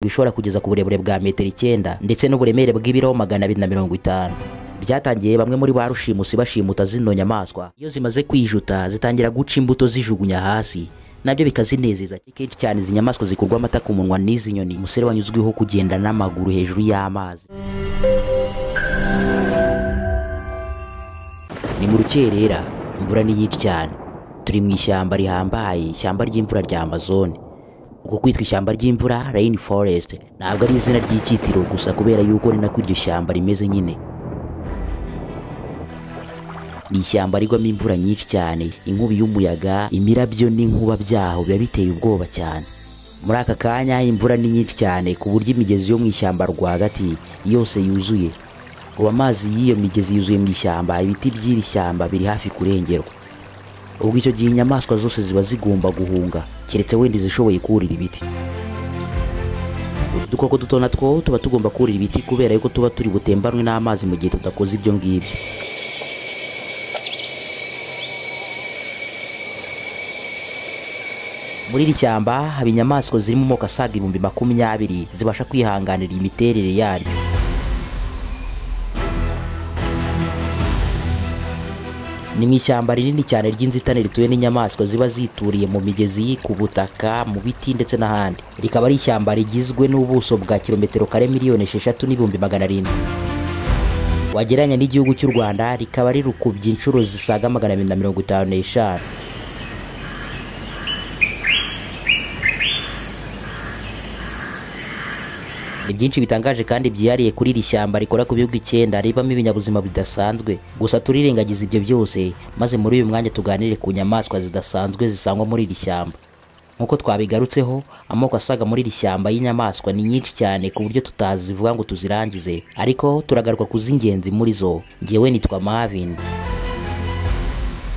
bishobora kugeza ku burebure bwa metero 9 ndetse n'uburemere bw'ibiro 250. Byatangiye bamwe muri ba rushimusi bashimuta zino nyamaswa, iyo zimaze kwijuta zitangira guca imbuto zijugunya hasi, nabyo bikazinezeza. Kenshi cyane izi nyamaswa zikurwa amata ku munwa n'izi nyoni, umusere wanyuzwiho kugenda n'amaguru hejuru y'amazi. Ni mu rukerera, imvura ni nyinshi cyane, turi mu ishyamba rihambaye, ishyamba ry'imvura rya Amazon. Uko kwitwa ishyamba ry'imvura Rain Forest ntabwo ari izina ry'icyitiro gusa, kubera yuko ni nako iryo shyamba rimeze nyine. Ni ishyamba rigwamo imvura nyinshi cyane, inkubi y'umuyaga, imirabyo n'inkuba byaho biba biteye ubwoba cyane. Muri aka kanya imvura ni nyinshi cyane ku buryo imigezi yo mu ishyamba rwagati yose yuzuye. Ubu amazi y'iyo migezi yuzuye mu ishyamba, ibiti by'iri shyamba biri hafi kurengerwa. Ubwo icyo gihe inyamaswa zose ziba zigomba guhunga, keretse wenda zishoboye kurira ibiti. Udukoko duto natwo tuba tugomba kurira ibiti kubera yuko tuba turi butembanwe n'amazi mu gihe tudakoze ibyo ngibyo. Muri iri shyamba haba inyamaswa ziri mu moko asaga 20,000 zibasha kwihanganira imiterere yaryo. Ni mu ishyamba rinini cyane ry'inzitane rituwe n'inyamaswa ziba zituriye mu migezi, ku butaka, mu biti ndetse n'ahandi. Rikaba ari ishyamba rigizwe n'ubuso bwa kilometero kare 6,700,000. Wageranya n'igihugu cy'u Rwanda rikaba rirukubye inshuro zisaga 255. Ni byinshi bitangaje kandi byihariye kuri iri shyamba rikora ku bihugu 9 ribamo ibinyabuzima bidasanzwe. Gusa turirengagiza ibyo byose, maze muri uyu mwanya tuganire ku nyamaswa zidasanzwe zisangwa muri iri shyamba. Nkuko twabigarutseho, amoko asaga muri iri shyamba y'inyamaswa ni nyinshi cyane ku buryo tutazivuga ngo tuzirangize, ariko turagaruka ku z'ingenzi muri zo. Ngewe nitwa Marvin.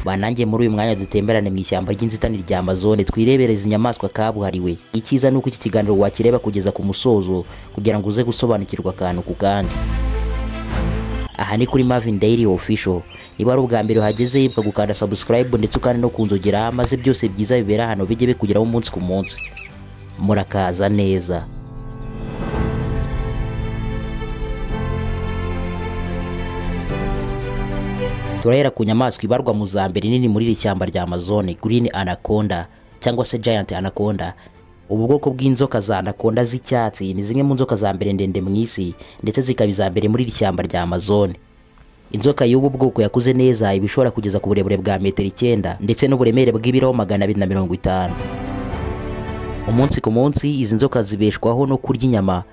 Banangiye muri uyu mwanya dutemberane mu ishyamba ry'inzitane rya Amazon, twirebere izi nyamaswa kabuhariwe. Icyiza nuko iki kiganiro wakireba kugeza ku musozo kugira ngo uze gusobanukirwa akantu ku kandi. Aha ni kuri Marvin Daily Official. Niba ari ubwa mbere uhageze, yibuka gukanda subscribe ndetse ukandi no kunzogera, maze byose byiza bibera hano bijye bikugeraho umunsi ku munsi. Murakaza neza. Turahera ku nyamaswa ibarwa mu za mbere nini muri iri shyamba rya Amazon, Green Anaconda cyangwa se Giant Anaconda. Ubu bwoko bw'inzoka za anaconda z'icyatsi ni zimwe mu nzoka za mbere ndende mu isi, ndetse zikaba iza mbere muri iri shyamba rya Amazon. Inzoka y'ubu bwoko yakuze neza, ibishobora kugeza ku burebure bwa metero 9 ndetse n'uburemere bw'ibiro 250. Umunsi ku munsi izi nzoka zibeshwaho no kurya inyama,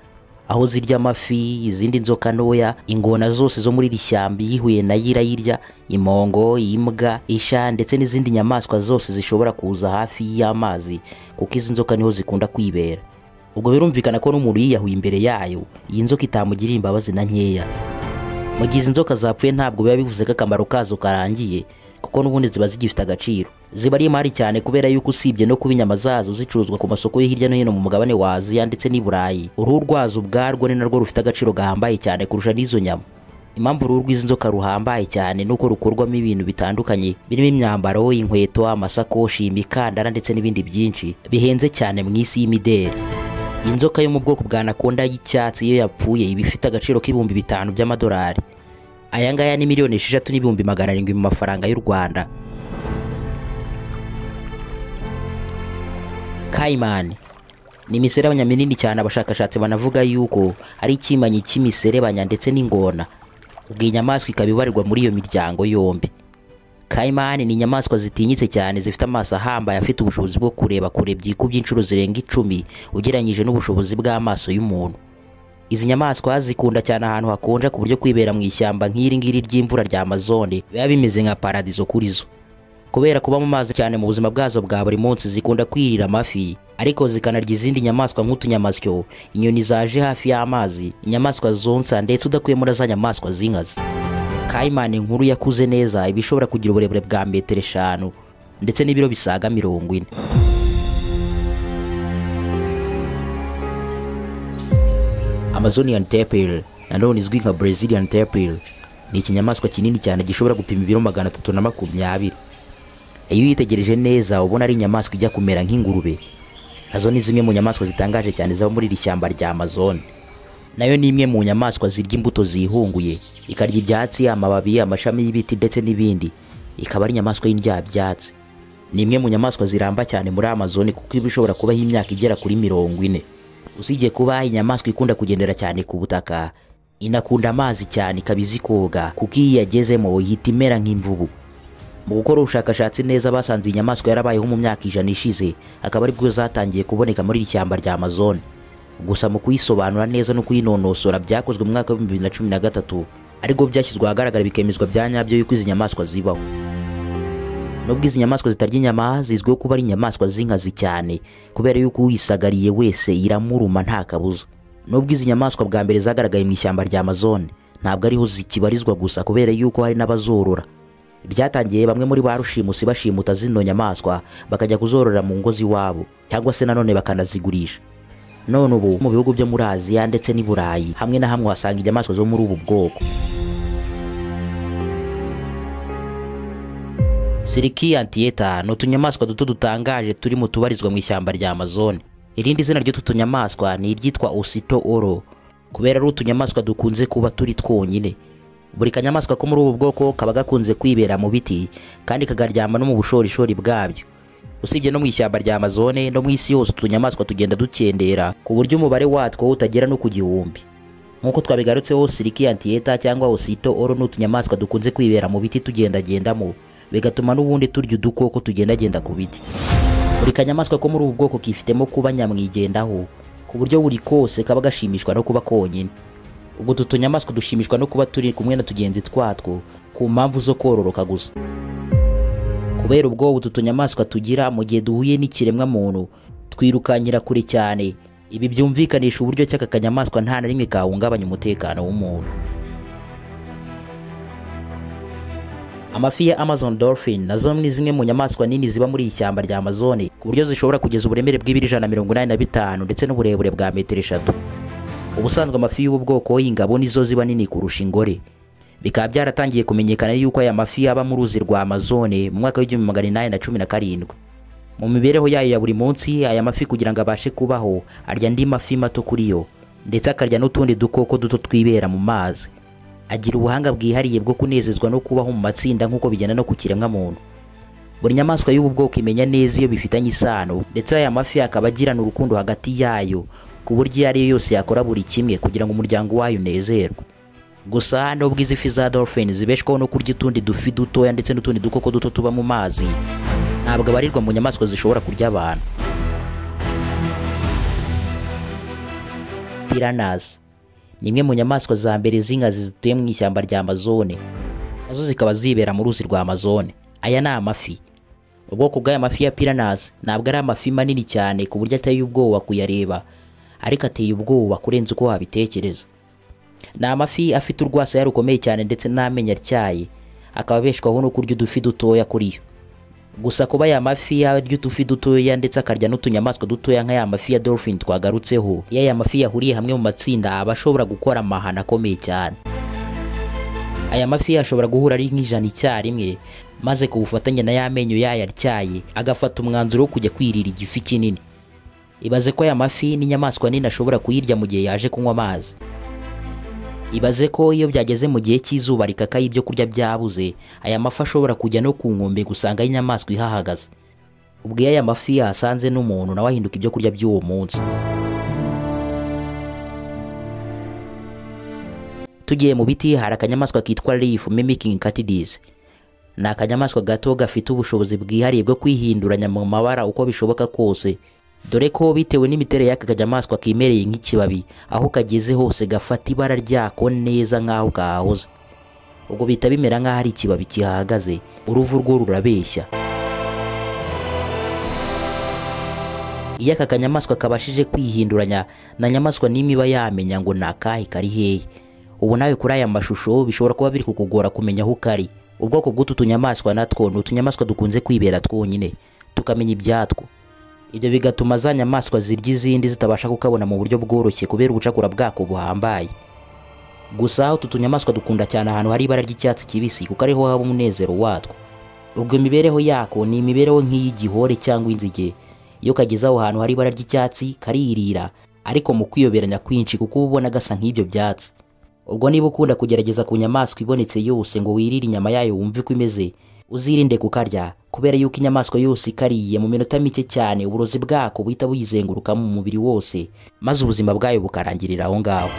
aho zirya amafi, izindi nzoka ntoya, ingona zose zo muri iri shyamba yihuye na yirayirya, impongo, imbwa, isha ndetse n'izindi nyamaswa zose zishobora kuza hafi y'amazi, kuko izi nzoka niho zikunda kwibera. Ubwo birumvikana ko n'umuntu yiyahuye imbere yayo, iyi nzoka itamugirira imbabazi na nkeya. Mu gihe izi nzoka zapfuye ntabwo biba bivuze ko akamaro kazo karangiye, kuko n'ubundi ziba zigifite agaciro. Ziba ari imari cyane kubera yuko usibye no kuba inyama zazo zicuruzwa ku masoko yo hirya no hino mu mugabane wa Aziya ndetse n'i Burayi, uruhu rwazo ubwarwo ni narwo rufite agaciro gahambaye cyane kurusha n'izo nyama. Impamvu uruhu rw'izi nzoka ruhambaye cyane nuko rukorwamo ibintu bitandukanye, birimo imyambaro, inkweto, amasakoshi, imikandara ndetse n'ibindi byinshi bihenze cyane mu isi y'imideli. Inzoka yo mu bwoko bwa anaconda y'icyatsi iyo yapfuye iba ifite agaciro k'ibihumbi 5 by'amadolari. Aya ngaya ni 6,700,000 mu mafaranga y'u Rwanda. Caiman ni imiserebanya minini cyane, abashakashatsi banavuga yuko ari ikimanyi cy'imiserebanya ndetse n'ingona. Ubwo inyamaswa ikaba ibarirwa muri iyo miryango yombi. Caiman ni inyamaswa zitinyitse cyane, zifite amaso ahambaye afite ubushobozi bwo kureba kure byikubye inshuro zirenga 10 ugereranyije n'ubushobozi bw'amaso y'umuntu. Izi nyamaswa zikunda cyane ahantu hakonja ku buryo kwibera mu ishyamba nk'iri ngiri ry'imvura rya Amazon biba bimeze nka paradizo kuri zo. Kubera kuba mu mazi cyane mu buzima bwazo bwa buri munsi, zikunda kwirira amafi, ariko zikanarya izindi nyamaswa nk'utunyamasyo, inyoni zaje hafi y'amazi, inyamaswa zonsa ndetse udakuye muri za nyamaswa z'inkazi. Caiman nkuru yakuze neza, ibishobora kugira uburebure bwa metero 5 ndetse n'ibiro bisaga 40. Amazonian tapir, nanone izwi nka Brazilian tapir, ni ikinyamaswa kinini cyane gishobora gupima ibiro 320. Iyo uyitegereje neza ubona ari inyamaswa ijya kumera nk'ingurube. nazo ni zimwe mu nyamaswa zitangaje cyane ziba muri iri shyamba rya Amazon. Nayo ni imwe mu nyamaswa zirya imbuto zihunguye, ikarya ibyatsi, amababi, amashami y'ibiti ndetse n'ibindi. Ikaba ari inyamaswa y'indyabyatsi. Ni imwe mu nyamaswa ziramba cyane muri Amazon kuko iba ishobora kubaho imyaka igera kuri 40. Usibye kuba inyamaswa ikunda kugendera cyane ku butaka, inakunda amazi cyane, ikaba izi koga kuko iyo yagezemo ihita imera nk'imvubu. Mu gukora ubushakashatsi neza basanze inyamaswa yarabayeho mu myaka 100 ishize, akaba ari bwo zatangiye kuboneka muri iri shyamba rya Amazon. Gusa mu kuyisobanura neza no kuyinonosora byakozwe mu mwaka wa 2013, ariko byashyizwe ahagaragara bikemezwa bya nyabyo yuko izi nyamaswa zibaho. Nubwo izi nyamaswa zitarya inyama, zizwiho kuba ari inyamaswa z'inkazi cyane kubera yuko uyisagariye wese iramuruma nta kabuza. Nubwo izi nyamaswa bwa mbere zagaragaye mu ishyamba rya Amazon, ntabwo ariho zikibarizwa gusa kubera yuko hari n'abazorora. Byatangiye bamwe muri ba rushimusi bashimuta zino nyamaswa bakajya kuzorora mu ngo z'iwabo cyangwa se nanone bakanazigurisha. None ubu mu bihugu byo muri Aziya ndetse n'i Burayi hamwe na hamwe wasanga inyamaswa zo muri ubu bwoko. Siriki antieta ni utunyamaswa duto dutangaje turi mu tubarizwa mu ishyamba rya Amazon. Irindi zina ry'utu tunyamaswa ni iryitwa Osito Oro kubera ari utunyamaswa dukunze kuba turi twonyine. Buri kanyamaswa ko muri ubu bwoko kaba gakunze kwibera mu biti kandi kagaryama no mu bushorishori bwabyo. Usibye no mu ishyamba rya Amazon no mu isi yose utunyamaswa tugenda dukendera ku buryo umubare watwo utagera no ku 1000. Nkuko twabigarutseho, Siriki antieta cyangwa Osito Oro ni utunyamaswa dukunze kwibera mu biti tugendagendamo, bigatuma n'ubundi turya udukoko tugendagenda ku biti. Buri kanyamaswa ko muri ubu bwoko kifitemo kuba nyamwigendaho ku buryo buri kose kaba gashimishwa no kuba konyine. Ubwo utunyamaswa dushimishwa no kuba turi kumwe na tugenzi twatwo ku mpamvu zo kororoka gusa. Kubera ubwo utu tunyamaswa tugira mu gihe duhuye n'ikiremwa muntu twirukanyira kure cyane. Ibi byumvikanisha uburyo cy'aka kanyamaswa nta na rimwe kahungabanya umutekano w'umuntu. Amafi ya Amazon dolphin nazo ni zimwe mu nyamaswa nini ziba muri ishyamba rya Amazon ku buryo zishobora kugeza uburemere bw'ibiro 185 ndetse n'uburebure bwa metero 3. Ubusanzwe amafi y'ubu bwoko y'ingabo nizo ziba nini kurusha ingore. Bikaba byaratangiye kumenyekana yuko aya mafi aba mu ruzi rwa Amazon mu mwaka wa 1817. Mu mibereho yayo ya buri munsi, aya mafi kugira ngo abashe kubaho arya andi mafi mato kuri yo ndetse akarya n'utundi dukoko duto twibera mu mazi. Agira ubuhanga bwihariye bwo kunezezwa no kubaho mu matsinda nk'uko bigenda no ku kiremwa muntu. Buri nyamaswa y'ubu bwoko imenya neza iyo bifitanye isano ndetse aya mafi akaba agirana urukundo hagati yayo ku buryo iyo ari yo yose yakora buri kimwe kugira ngo umuryango wayo unezerwe. Gusa nubwo izi fi za dolphin zibeshwaho no kurya utundi dufi dutoya ndetse n'utundi dukoko duto tuba mu mazi, ntabwo abarirwa mu nyamaswa zishobora kurya abantu. Piranhas ni imwe mu nyamaswa za mbere z'inkazi zituye mu ishyamba rya Amazon, nazo zikaba zibera mu ruzi rwa Amazon. Aya ni amafi. Ubwoko bw'aya mafi ya piranhas ntabwo ari amafi manini cyane ku buryo ateye ubwoba kuyareba, ariko ateye ubwoba kurenza uko wabitekereza. Ni amafi afite urwasaya rukomeye cyane ndetse n'amenyo atyaye, akaba abeshwaho no kurya udufi dutoya kuri yo. Gusa kuba aya mafi arya udufi dutoya ndetse akarya n'utunyamaswa dutoya nk'aya mafi ya dolphin twagarutseho, iyo aya mafi yahuriye hamwe mu matsinda aba ashobora gukora amahano akomeye cyane. Aya mafi ashobora guhura ari nk'ijana icyarimwe, maze ku bufatanye na ya menyo yayo atyaye agafata umwanzuro wo kujya kwirira igifi kinini. Ibaze ko aya mafi n'inyamaswa nini ashobora kuyirya mu gihe yaje kunywa amazi. Ibaze ko iyo byageze mu gihe cy'izuba rikakaye ibyo kurya byabuze, aya mafi ashobora kujya no ku nkombe gusanga inyamaswa ihahagaze. Ubwo iyo aya mafi yasanze n'umuntu nawe ahinduka ibyo kurya by'uwo munsi. Tugiye mu biti, hari akanyamaswa kitwa leaf mimicking catids. Ni akanyamaswa gato gafite ubushobozi bwihariye bwo kwihinduranya mu mabara uko bishoboka kose, dore ko bitewe n'imiterere y'aka kanyamaswa kimereye nk'ikibabi, aho kageze hose gafata ibara ryako neza nk'aho kahoze. Ubwo bita bimera nk'aho ari ikibabi kihahagaze, uruvu rwo rurabeshya. Iyo aka kanyamaswa kabashije kwihinduranya, na nyamaswa n'imwe iba yamenya ngo ni akahe kari hehe. Ubu nawe kuri aya mashusho bishobora kuba biri kukugora kumenya aho kari. Ubwoko bw'utu tunyamaswa natwo ni utunyamaswa dukunze kwibera twonyine, tukamenya ibyatwo. Ibyo bigatuma za nyamaswa zirya izindi zitabasha kukabona mu buryo bworoshye kubera ubucakura bwako buhambaye. Gusa utu tunyamaswa dukunda cyane ahantu hari ibara ry'icyatsi kibisi kuko ariho haba umunezero watwo. Ubwo imibereho yako ni imibereho nk'iy'igihore cyangwa inzige. iyo kageze aho hantu hari ibara ry'icyatsi karirira, ariko mu kwiyoberanya kwinshi kuko uba ubona gasa nk'ibyo byatsi. Ubwo niba ukunda kugerageza ku nyamaswa ibonetse yose ngo wirire inyama yayo wumve uko imeze, uzirinde kukarya, kubera yuko inyamaswa yose ikariye mu minota mike cyane uburozi bwako buhita buyizenguruka mu mubiri wose, maze ubuzima bwayo bukarangirira aho ngaho.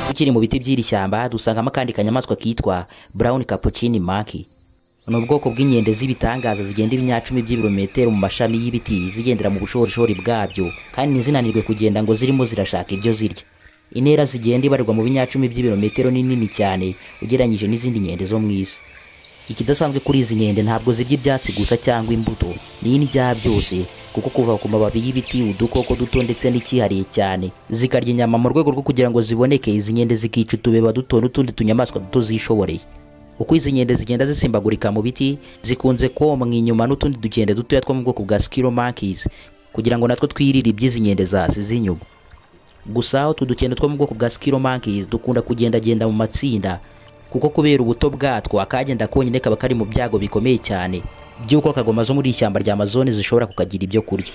Tukiri mu biti by'iri shyamba dusangamo akandi kanyamaswa kitwa brown capuchin monkey. Ni ubwoko bw'inkende z'ibitangaza zigenda ibinyacumi by'ibirometero mu mashami y'ibiti zigendera mu bushorishori bwabyo, kandi ntizinanirwe kugenda ngo zirimo zirashaka ibyo zirya. Intera zigenda ibarirwa mu binyacumi by'ibirometero ni nini cyane ugereranyije n'izindi nkende zo mu isi. Ikidasanzwe kuri izi nkende ntabwo zirya ibyatsi gusa cyangwa imbuto, ni indya byose, kuko kuva ku mababi y'ibiti, udukoko duto ndetse n'ikihariye cyane, zikarya inyama mu rwego rwo kugira ngo ziboneke. Izi nkende zikica utubeba duto n'utundi tunyamaswa duto zishoboreye. Uko izi nkende zigenda zisimbagurika mu biti, zikunze komwa inyuma n'utundi dukende dutoya two mu bwoko bwa squirrel monkeys, kugira ngo natwo twirire iby'izi nkende zasize inyuma. Gusa utu dukende two mu bwoko bwa squirrel monkeys dukunda kugendagenda mu matsinda, kuko kubera ubuto bwatwo akagenda konyine kaba kari mu byago bikomeye cyane by'uko kagoma zo muri ishyamba rya Amazon zishobora kukagira ibyo kurya.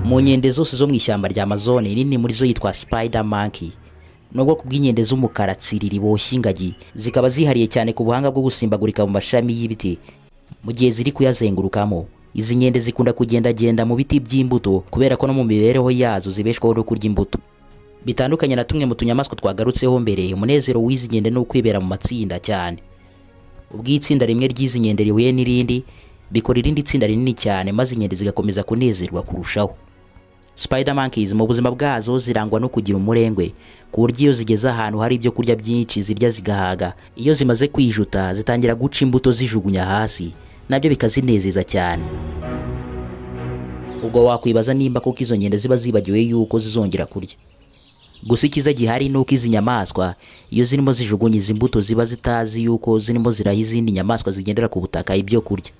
Mu nkende zose zo mu ishyamba rya Amazon, nini muri zo yitwa spider monkey. Ni ubwoko bw'inkende z'umukara tsiriri boshye ingagi, zikaba zihariye cyane ku buhanga bwo gusimbagurika mu mashami y'ibiti mu gihe ziri kuyazengurukamo. Izi nkende zikunda kugendagenda mu biti by'imbuto kubera ko no mu mibereho yazo zibeshwaho no kurya imbuto. Bitandukanye na tumwe mu tunyamaswa twagarutseho mbere, umunezero w'izi nkende ni ukwibera mu matsinda cyane. Ubwo itsinda rimwe ry'izi nkende rihuye n'irindi, bikora irindi tsinda rinini cyane, maze inkende zigakomeza kunezerwa kurushaho. Spider monkeys mu buzima bwazo zirangwa no kugira umurengwe, ku buryo iyo zigeze ahantu hari ibyo kurya byinshi zirya zigahaga. Iyo zimaze kwijuta zitangira guca imbuto zijugunya hasi, nabyo bikazinezeza cyane. Ubwo wakwibaza nimba kuko izo nkende ziba zibagiwe yuko zizongera kurya. Gusa ikiza gihari nuko izi nyamaswa iyo zirimo zijugunya izi mbuto ziba zitazi yuko zirimo ziraha izindi nyamaswa zigendera ku butaka ibyo kurya.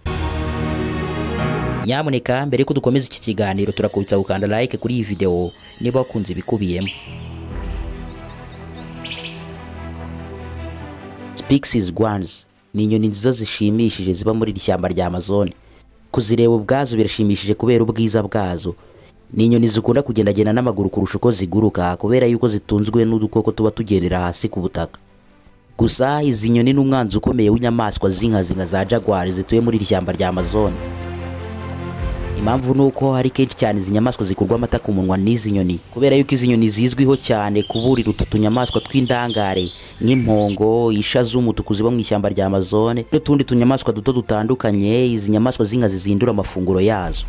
Nyamuneka mbere ko dukomeza iki kiganiro turakubitsa gukanda like kuri iyi video niba wakunze ibikubiyemo. Spix's guans ni inyoni nziza zishimishije ziba muri iri shyamba rya Amazon. Kuzireba ubwazo birashimishije kubera ubwiza bwazo. Ni inyoni zikunda kugendagenda n'amaguru kurusha uko ziguruka, kubera yuko zitunzwe n'udukoko tuba tugendera hasi ku butaka. Gusa izi nyoni ni umwanzi ukomeye w'inyamaswa z'inkazi nka za jaguar zituye muri iri shyamba rya Amazon. Impamvu nuko hari kenshi cyane izi nyamaswa zikurwa amata ku munwa n'izi nyoni, kubera yuko izi nyoni zizwiho cyane kuburira utu tunyamaswa tw'indangare nk'impongo, isha z'umutuku ziba mu ishyamba rya Amazon n'utundi tunyamaswa duto dutandukanye. Izi nyamaswa z'inkazi zihindura amafunguro yazo,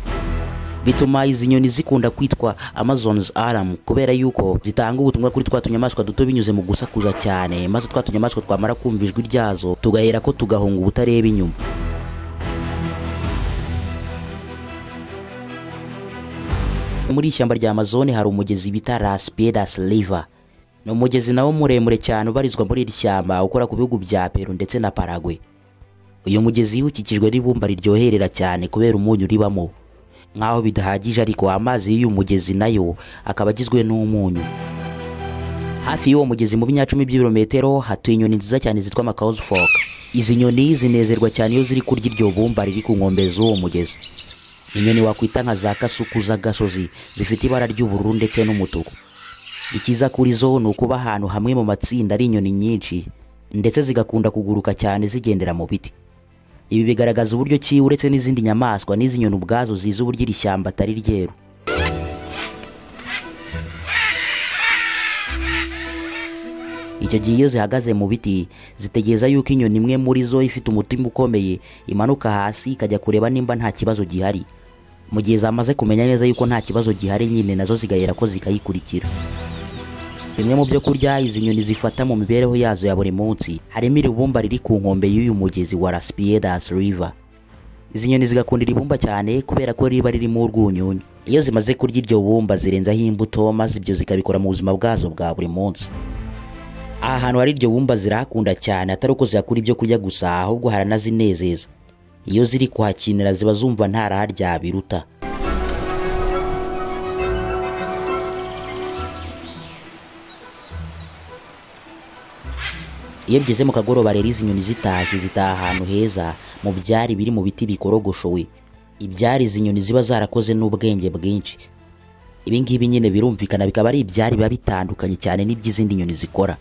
bituma izi nyoni zikunda kwitwa Amazon's alarm, kubera yuko zitanga ubutumwa kuri twa tunyamaswa duto binyuze mu gusakuza cyane, maze twa tunyamaswa twamara kumva ijwi ryazo tugahera ko tugahunga ubutareba inyuma. Muri ishyamba rya Amazon hari umugezi bita Las Piedras River. Ni umugezi nawo muremure cyane ubarizwa muri iri shyamba, ukora ku bihugu bya Peru ndetse na Paraguay. Uyu mugezi ukikijwe n'ibumba riryoherera cyane kubera umunyu ribamo. Nkaho bidahagije ariko amazi y'uyu mugezi nayo akaba agizwe n'umunyu. Hafi y'uwo mugezi mu binyacumi by'ibirometero hatuye inyoni nziza cyane zitwa macaws folk. Izi nyoni zinezerwa cyane iyo ziri kurya iryo bumba riri ku nkombe z'uwo mugezi. Inyoni wakwita nka za kasuku z'agasozi zifite ibara ry'ubururu ndetse n'umutuku. Ikiza kuri zo ni ukuba ahantu hamwe mu matsinda ari inyoni nyinshi, ndetse zigakunda kuguruka cyane zigendera mu biti. Ibi bigaragaza uburyo ki uretse n'izindi nyamaswa n'izi nyoni ubwazo zizi uburyo iri shyamba atari ryeru. Icyo gihe iyo zihagaze mu biti zitegereza yuko inyoni imwe muri zo ifite umutima ukomeye imanuka hasi ikajya kureba nimba nta kibazo gihari. Mu gihe zamaze kumenya neza yuko nta kibazo gihari, nyine nazo zigahera ko zikayikurikira. Bimwe mu byo kurya izi nyoni zifata mu mibereho yazo ya buri munsi harimo iribumba riri ku nkombe y'uyu mugezi wa Las Piedras River. Izi nyoni zigakundira ibumba cyane kubera ko riba ririmo urwunyunyu. Iyo zimaze kurya iryo bumba zirenzaho imbuto, maze ibyo zikabikora mu buzima bwazo bwa buri munsi. Aha hantu hari iryo bumba zirakunda cyane, atari uko ziyakura ibyo kurya gusa, ahubwo haranazinezeza. Iyo ziri kuhakinira ziba zumva nta raha ryabiruta. Iyo bigeze mu kagoroba rero izi nyoni zitashye zitaha ahantu heza mu byari biri mu biti bikorogoshowe, ibyari izi nyoni ziba zarakoze n'ubwenge bwinshi. Ibi ngibi nyine birumvikana bikaba ari ibyari biba bitandukanye cyane n'iby'izindi nyoni zikora.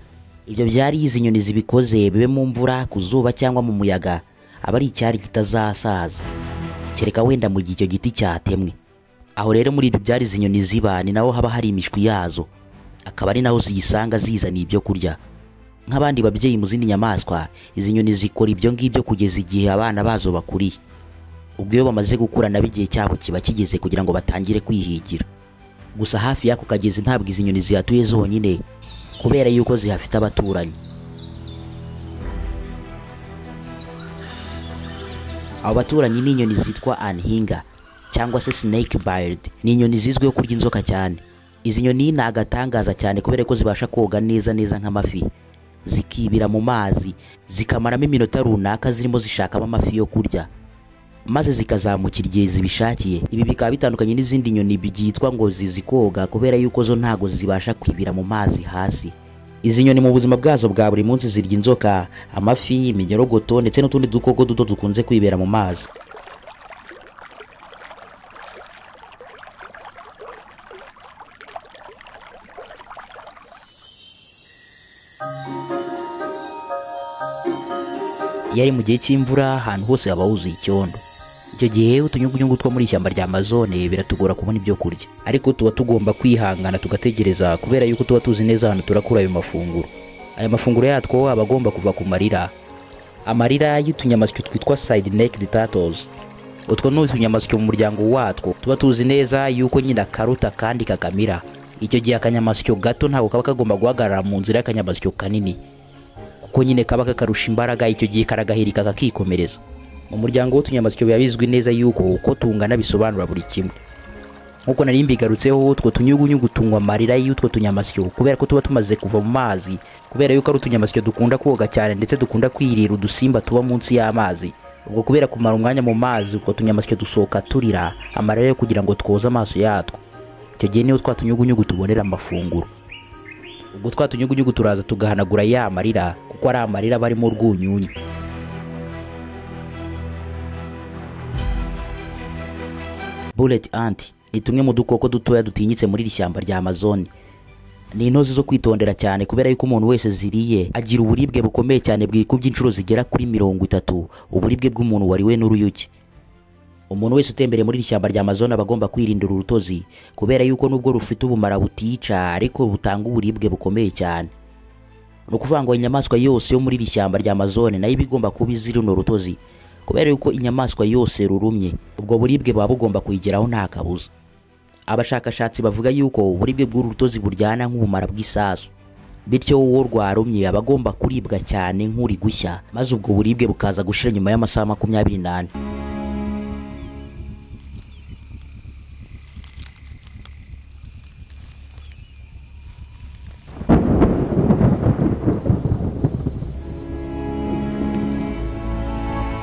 Ibyo byari izi nyoni zibikoze bibe mu mvura, ku zuba cyangwa mu muyaga, aba ari icyari kitazasaza kereka wenda mu gihe icyo giti cyatemwe. Aho rero muri ibyo byari izi nyoni ziba ni naho haba hari imishwi yazo, akaba ari naho ziyisanga zizaniye ibyo kurya. Nk'abandi babyeyi mu zindi nyamaswa, izi nyoni zikora ibyo ngibyo kugeza igihe abana bazo bakuriye. Ubwo iyo bamaze gukura nabo igihe cyabo kiba kigeze kugira ngo batangire kwihigira. Gusa hafi y'ako kagezi ntabwo izi nyoni zihatuye zonyine, kubera yuko zihafite abaturanyi. Abo baturanyi ni inyoni zitwa anhinga cyangwa se snake bird. Ni inyoni zizwiho kurya inzoka cyane. Izi nyoni ni agatangaza cyane kubera ko zibasha koga neza nk'amafi, zikibira mu mazi zikamaramo iminota runaka zirimo zishakamo amafi yo kurya, maze zikazamukira igihe zibishakiye. Ibi bikaba bitandukanye n'izindi nyoni byitwa ngo zizi koga kubera yuko zo ntago zibasha kwibira mu mazi hasi. Izi nyoni mu buzima bwazo bwa buri munsi zirya inzoka, amafi, iminyorogoto ndetse n'utundi dukoko duto dukunze kwibera mu mazi. Iyo ari mu gihe cy'imvura ahantu hose haba huzuye icyondo. Icyo gihe utunyugunyugu two muri ishyamba rya Amazone biratugora kubona ibyo kurya, ariko tuba tugomba kwihangana tugategereza kubera yuko tuba tuzi neza ahantu turakura ayo mafunguro. Aya mafunguro yatwo aba agomba kuva ku marira. Amarira y'utunyamasyo twitwa side-necked turtles. Utwo ni utunyamasyo mu muryango watwo tuba tuzi neza yuko nyina karuta kandi kakamira. Icyo gihe akanyamasyo gato ntabwo kaba kagomba guhagarara mu nzira y'akanyamasyo kanini, kuko nyine kaba kakarusha imbaraga. Icyo gihe karagahirika kakikomereza. Mu muryango w'utunyamasyo biba bizwi neza yuko uko tungana bisobanura buri kimwe. Nkuko nari mbigarutseho, utwo tunyugunyugu tunywa amarira y'utwo tunyamasyo kubera ko tuba tumaze kuva mu mazi, kubera yuko ari utunyamasyo dukunda koga cyane ndetse dukunda kwirira udusimba tuba munsi y'amazi. Ubwo kubera kumara umwanya mu mazi, utwo tunyamasyo dusohoka turira amarira yo kugira ngo twoze amaso yatwo. Icyo gihe niho twa tunyugunyugu tubonera amafunguro. Ubwo twa tunyugunyugu turaza tugahanagura ya marira kuko ari amarira barimo urwunyunyu. Bullet ant ni tumwe mu dukoko dutoya dutinyitse muri iri shyamba rya Amazone. Ni intozi zo kwitondera cyane kubera yuko umuntu wese ziriye agira uburibwe bukomeye cyane bwikubye inshuro zigera kuri 30 uburibwe bw'umuntu wariwe n'uruyuki. Umuntu wese utembereye muri iri shyamba rya Amazone aba agomba kwirinda uru rutozi kubera yuko nubwo rufite ubumara butica ariko butanga uburibwe bukomeye cyane. No kuvuga ngo inyamaswa yose yo muri iri shyamba rya Amazone nayo bigomba kuba iziri runo rutozi, kubera yuko inyamaswa yose rurumye ubwo buribwe baba bugomba kuyigeraho nta kabuza. Abashakashatsi bavuga yuko uburibwe bw'uru rutozi buryana nk'ubumara bw'isasu, bityo uwo rwarumye aba agomba kuribwa cyane nk'uri gushya, maze ubwo buribwe bukaza gushira nyuma y'amasaha 28.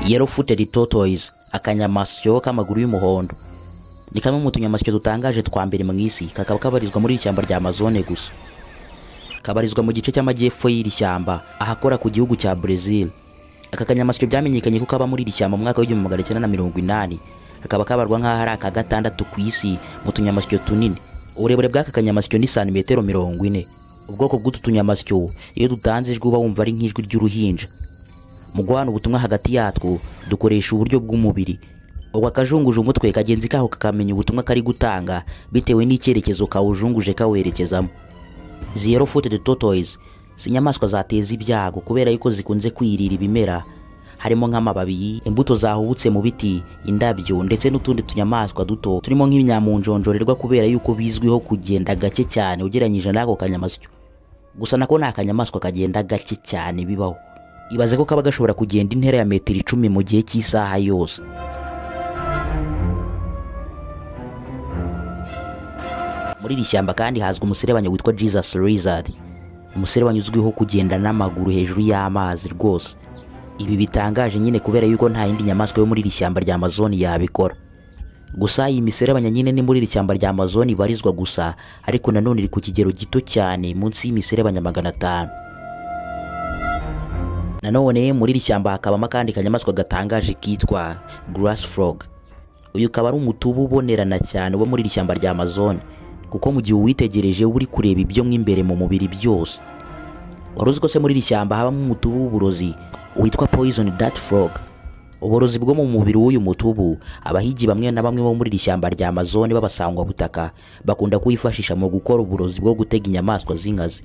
Yellow-footed tortoise, akanyamasyo k'amaguru y'umuhondo, ni kamwe mu tunyamasyo dutangaje twa mbere mu isi. Kakaba kabarizwa muri ishyamba rya Amazone gusa. Kabarizwa mu gice cy'amajyepfo y'iri shyamba ahakora ku gihugu cya Brazil. Aka kanyamasyo byamenyekanye ko kaba muri iri shyamba mu mwaka w'1980. Kakaba kabarwa nk'aho ari aka gatandatu ku isi mu tunyamasyo tunini. Uburebure bw'aka kanyamasyo ni santimetero 40. Ubwoko bw'utu tunyamasyo iyo dutanze ijwi uba wumva ari nk'ijwi ry'uruhinja. Mu guhana ubutumwa hagati yatwo dukoresha uburyo bw'umubiri. Ubwo akajunguje umutwe kagenzi kaho kakamenya ubutumwa kari gutanga bitewe n'icyerekezo kawujunguje kawerekezamo. Izi yellow-footed tortoise si inyamaswa zateza ibyago kubera yuko zikunze kwirira ibimera, harimo nk'amababi, imbuto zahubutse mu biti, indabyo ndetse n'utundi tunyamaswa duto turimo nk'ibinyamunjonjorerwa kubera yuko bizwiho kugenda gake cyane ugereranyije n'ako kanyamasyo. Gusa nako nta kanyamaswa kagenda gake cyane bibaho. Ibaze ko kaba gashobora kugenda intera ya metero 10 mu gihe cy'isaha yose. Muri iri shyamba kandi hazwi umuserebanya witwa Jesus lizard. Umuserebanya uzwiho kugenda n'amaguru hejuru y'amazi rwose. Ibi bitangaje nyine kubera yuko nta yindi nyamaswa yo muri iri shyamba rya Amazone yabikora. Gusa iyi miserebanya nyine ni muri iri shyamba rya Amazone ibarizwa gusa, ariko nanone iri ku kigero gito cyane munsi y'imiserebanya 500. Nanone muri iri shyamba hakabamo akandi kanyamaswa gatangaje kitwa grass frog. Uyu ukaba ari umutubu ubonerana cyane wo muri iri shyamba rya Amazon, kuko mu gihe uwitegereje uri kureba ibyo mo imbere mu mubiri byose. Wari uzi ko se muri iri shyamba habamo umutubu w'uburozi witwa poison dart frog. Uburozi bwo mu mubiri w'uyu mutubu abahigi bamwe na bamwe bo muri iri shyamba rya Amazon b'abasangwa butaka bakunda kuyifashisha mu gukora uburozi bwo gutega inyamaswa z'inkazi,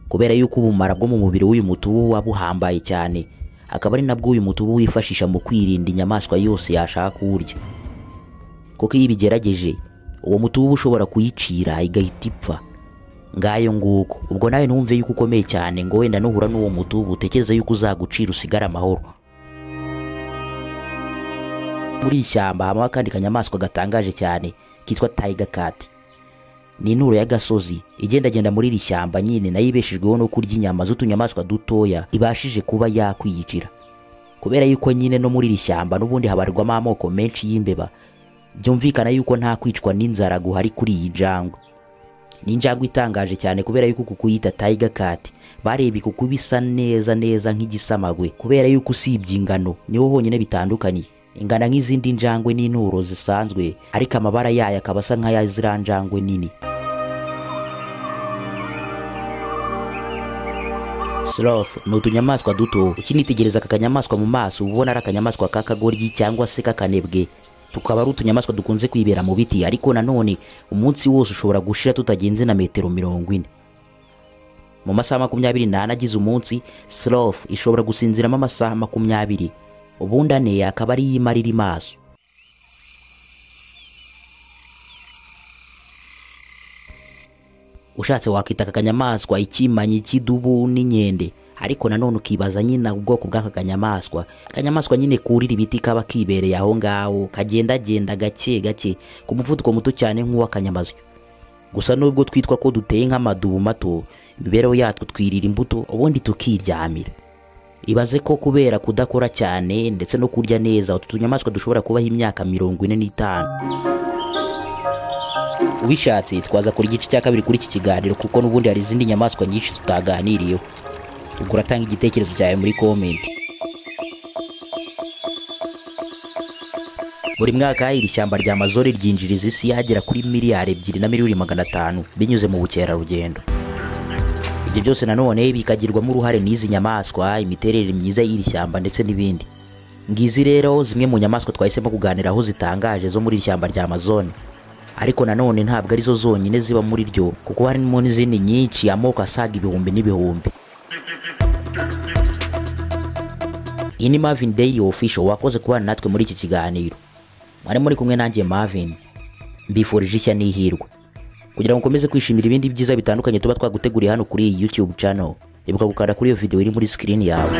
kubera yuko ubumara bwo mu mubiri w'uyu mutubu buba buhambaye cyane. Akaba ari nabwo uyu mutubu wifashisha mu kwirinda inyamaswa yose yashaka kurya, kuko iyo ibigerageje uwo mutubu ushobora kuyicira igahita ipfa. Ngayo nguko, ubwo nawe numve yuko ukomeye cyane ngo wenda nuhura n'uwo mutubu utekereza yuko uzagucira usigara amahoro. Muri ishyamba habamo akandi kanyamaswa gatangaje cyane kitwa tiger cat. Ni inturo y'agasozi igendagenda muri iri shyamba nyine, nayo ibeshejweho no kurya inyama z'utunyamaswa dutoya ibashije kuba yakwiyicira, kubera yuko nyine no muri iri shyamba n'ubundi habarirwamo amoko menshi y'imbeba. Byumvikana yuko nta kwicwa n'inzara guhari kuri iyi njangwe. Ni injangwe itangaje cyane kubera yuko kuyita tiger cat bareba kuko bisa neza nk'igisamagwe, kubera yuko usibye ingano niho honyine bitandukanye. Ingana nk'izindi njangwe n'inturo zisanzwe, ariko amabara yayo akaba asa nk'aya ziriya njangwe nini. Sloth ni utunyamaswa duto, ukinitegereza aka kanyamaswa mu maso ubona ari akanyamaswa k'akagoryi cyangwa se k'akanebwe. Tukaba ari utunyamaswa dukunze kwibera mu biti, ariko nanone umunsi wose ushobora gushira tutagenze na metero 40. Mu masaha 24 agize umunsi, sloth ishobora gusinziramo amasaha 20, ubundi ane akaba ari yimarira maso. Ushatse wakita aka kanyamaswa ikimanyi cy'idubu n'inkende, ariko nanone ukibaza nyina ubwoko bw'aka kanyamaswa. Akanyamaswa nyine kurira ibiti kaba kibereye aho ngaho, kagenda gake ku muvuduko muto cyane nk'uw'akanyamasyo. Gusa nubwo twitwa ko duteye nk'amadubu mato, imibereho yatwo twirira imbuto ubundi tukiryamira. Ibaze ko kubera kudakora cyane ndetse no kurya neza, utu tunyamaswa dushobora kubaho imyaka 45. Ubishatse twaza kuri igice cya kabiri kuri iki kiganiro, kuko n'ubundi hari izindi nyamaswa nyinshi tutaganiriyeho. Ugura tanga igitekerezo cyawe muri comment. Buri mwaka iri shyamba rya Amazon ryinjiriza isi yagera kuri miliyari 2 na miliyoni 500 binyuze mu bukerarugendo. Ibyo byose nanone bikagirwamo uruhare n'izi nyamaswa, imiterere myiza y'iri shyamba ndetse n'ibindi. Ngizi rero zimwe mu nyamaswa twahisemo kuganiraho zitangaje zo muri iri shyamba rya Amazon. Ariko nanone ntabwo arizo zonyine ziba muri ryo, kuko harimo n'izindi nyinshi, amoko asaga ibihumbi n'ibihumbi. Iyi ni Marvin Daily Official, wakoze kubana natwe muri iki kiganiro. Mwari muri kumwe nanjye Marvin, mbifurije ishya n'ihirwe. Kugira ngo ukomeze kwishimira ibindi byiza bitandukanye tuba twaguteguriye hano kuri iyi YouTube channel, ibuka gukanda kuri iyo video iri muri screen yawe.